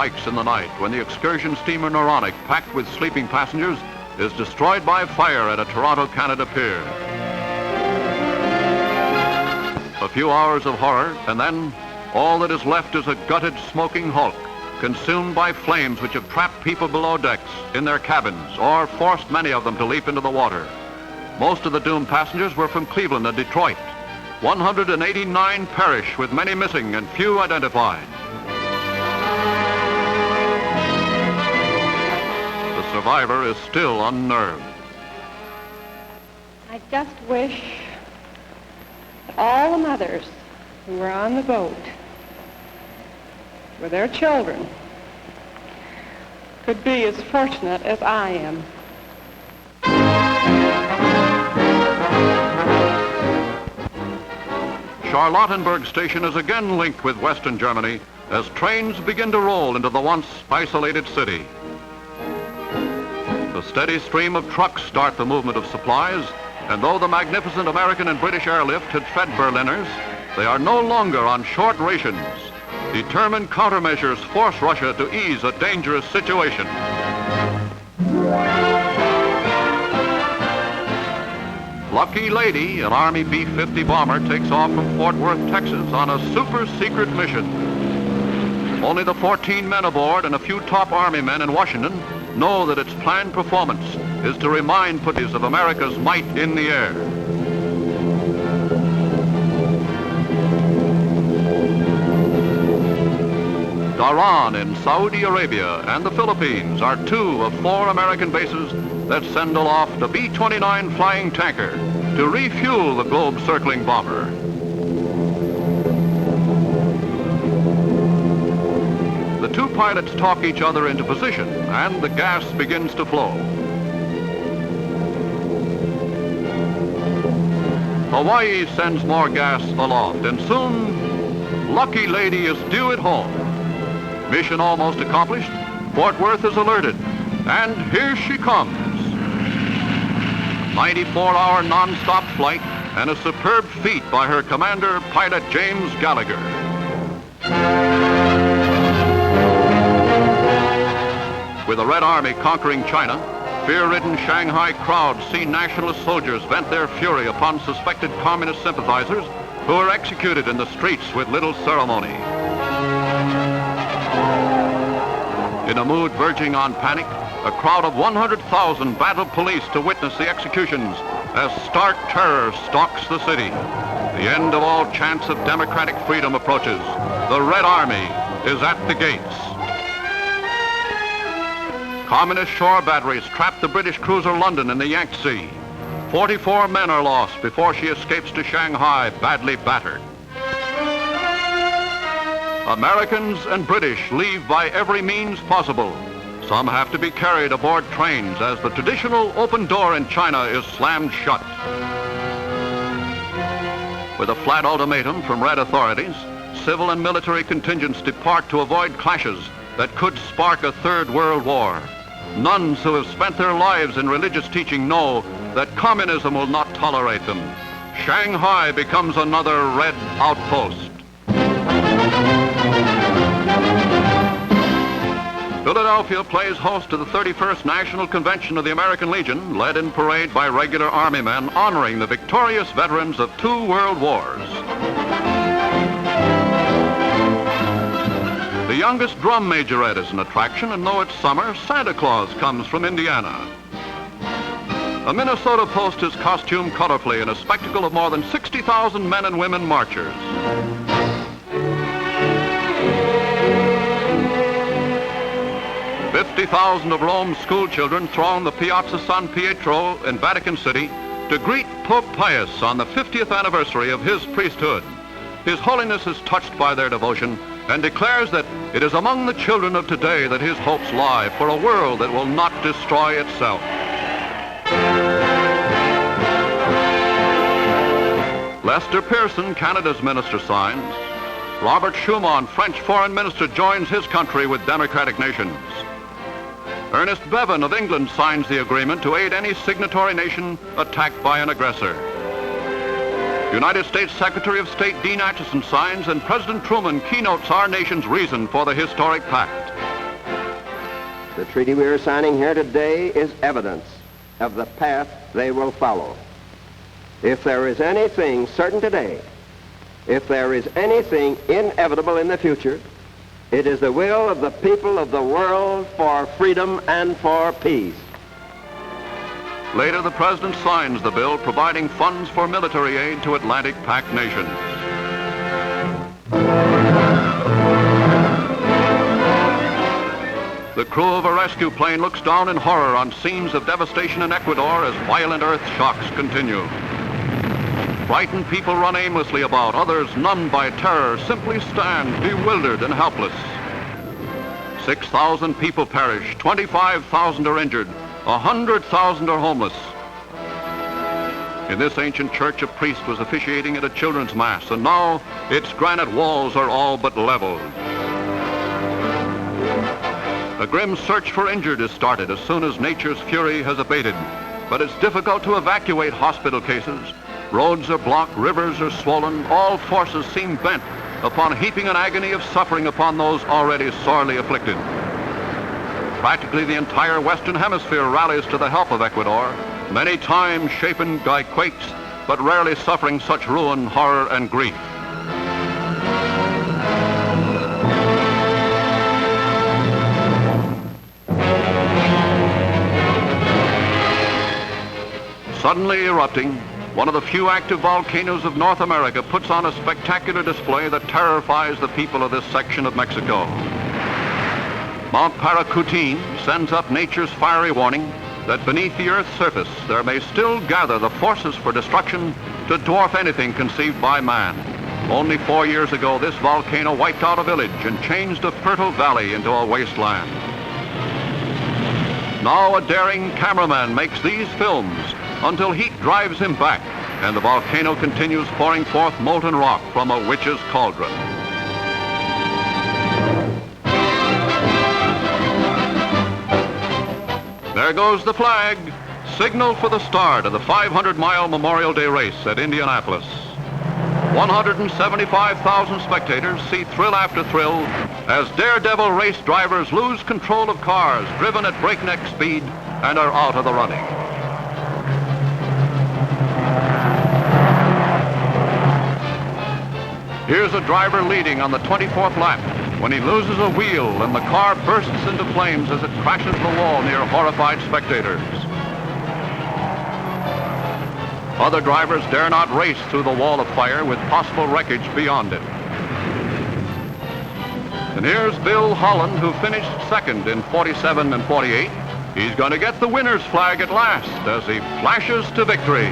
strikes in the night when the excursion steamer Noronic, packed with sleeping passengers, is destroyed by fire at a Toronto, Canada pier. A few hours of horror, and then all that is left is a gutted, smoking hulk, consumed by flames which have trapped people below decks in their cabins or forced many of them to leap into the water. Most of the doomed passengers were from Cleveland and Detroit. 189 perished, with many missing and few identified. The survivor is still unnerved. I just wish that all the mothers who were on the boat with their children could be as fortunate as I am. Charlottenburg Station is again linked with Western Germany as trains begin to roll into the once isolated city. The steady stream of trucks start the movement of supplies, and though the magnificent American and British airlift had fed Berliners, they are no longer on short rations. Determined countermeasures force Russia to ease a dangerous situation. Lucky Lady, an Army B-50 bomber, takes off from Fort Worth, Texas on a super-secret mission. Only the 14 men aboard and a few top Army men in Washington know that its planned performance is to remind Putin of America's might in the air. Dhahran in Saudi Arabia and the Philippines are two of 4 American bases that send aloft the B-29 flying tanker to refuel the globe-circling bomber. The two pilots talk each other into position, and the gas begins to flow. Hawaii sends more gas aloft, and soon, Lucky Lady is due at home. Mission almost accomplished, Fort Worth is alerted, and here she comes. 94-hour non-stop flight and a superb feat by her commander, pilot James Gallagher. With the Red Army conquering China, fear-ridden Shanghai crowds see nationalist soldiers vent their fury upon suspected communist sympathizers who are executed in the streets with little ceremony. In a mood verging on panic, a crowd of 100,000 battled police to witness the executions as stark terror stalks the city. The end of all chance of democratic freedom approaches. The Red Army is at the gates. Communist shore batteries trap the British cruiser London in the Yangtze. 44 men are lost before she escapes to Shanghai, badly battered. Americans and British leave by every means possible. Some have to be carried aboard trains as the traditional open door in China is slammed shut. With a flat ultimatum from Red authorities, civil and military contingents depart to avoid clashes that could spark a third world war. Nuns who have spent their lives in religious teaching know that communism will not tolerate them. Shanghai becomes another red outpost. Philadelphia plays host to the 31st National Convention of the American Legion, led in parade by regular Army men honoring the victorious veterans of 2 world wars. The youngest drum majorette is an attraction, and though it's summer, Santa Claus comes from Indiana. A Minnesota post is costumed colorfully in a spectacle of more than 60,000 men and women marchers. $50,000 of Rome's school children throng the Piazza San Pietro in Vatican City to greet Pope Pius on the 50th anniversary of his priesthood. His Holiness is touched by their devotion and declares that it is among the children of today that his hopes lie for a world that will not destroy itself. Lester Pearson, Canada's minister, signs. Robert Schuman, French foreign minister, joins his country with democratic nations. Ernest Bevin of England signs the agreement to aid any signatory nation attacked by an aggressor. United States Secretary of State Dean Acheson signs, and President Truman keynotes our nation's reason for the historic pact. The treaty we are signing here today is evidence of the path they will follow. If there is anything certain today, if there is anything inevitable in the future, it is the will of the people of the world for freedom and for peace. Later, the President signs the bill providing funds for military aid to Atlantic Pact nations. The crew of a rescue plane looks down in horror on scenes of devastation in Ecuador as violent earth shocks continue. Frightened people run aimlessly about. Others, numbed by terror, simply stand bewildered and helpless. 6,000 people perish, 25,000 are injured, 100,000 are homeless. In this ancient church, a priest was officiating at a children's mass, and now its granite walls are all but leveled. A grim search for injured is started as soon as nature's fury has abated, but it's difficult to evacuate hospital cases. Roads are blocked, rivers are swollen, all forces seem bent upon heaping an agony of suffering upon those already sorely afflicted. Practically the entire Western Hemisphere rallies to the help of Ecuador, many times shapen by quakes, but rarely suffering such ruin, horror, and grief. Suddenly erupting, one of the few active volcanoes of North America puts on a spectacular display that terrifies the people of this section of Mexico. Mount Paracutin sends up nature's fiery warning that beneath the Earth's surface there may still gather the forces for destruction to dwarf anything conceived by man. Only 4 years ago, this volcano wiped out a village and changed a fertile valley into a wasteland. Now a daring cameraman makes these films until heat drives him back and the volcano continues pouring forth molten rock from a witch's cauldron. There goes the flag, signal for the start of the 500-mile Memorial Day race at Indianapolis. 175,000 spectators see thrill after thrill as daredevil race drivers lose control of cars driven at breakneck speed and are out of the running. Here's a driver leading on the 24th lap when he loses a wheel and the car bursts into flames as it crashes the wall near horrified spectators. Other drivers dare not race through the wall of fire with possible wreckage beyond it. And here's Bill Holland, who finished second in 47 and 48. He's going to get the winner's flag at last as he flashes to victory.